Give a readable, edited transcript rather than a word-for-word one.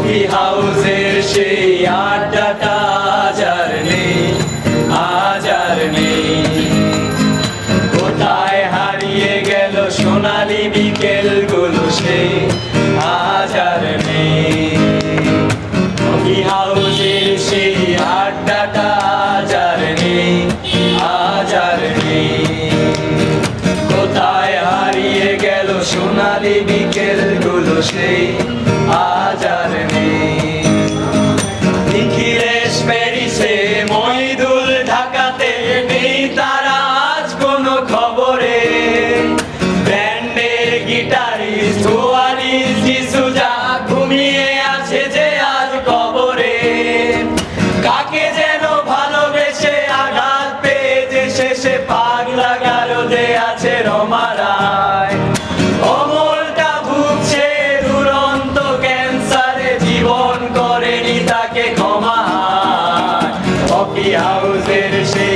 Coffee হাউসের সেই আড্ডাটা আজ আর নেই, আজ আর নেই। কোথায় হারিয়ে গেল সোনালি বিকেলগুলো সেই আজ আর নেই। কফি হাউসের সেই আড্ডাটা আজ আর নেই, আজ আর নেই। কোথায় হারিয়ে গেল সোনালি বিকেলগুলো সেই আজ আর নেই। নিখিলেশ প্যারিসে, মইদুল ঢাকাতে, নেই তারা আজ কোনো খবরে। ব্যান্ডের গিটারিস্ট ওয়ারিস ডিসুজা ঘুমিয়ে আছে যে আজ কবরে। কাকে যেন ভালোবেসে আঘাত পেয়ে যে শেষে পাগলা গারদে আছে রমা রায়। অমলটা ভুগছে দুরন্ত ক্যান্সারে, জীবন করেনি তাকে ক্ষমা। কফি হাউসের সেই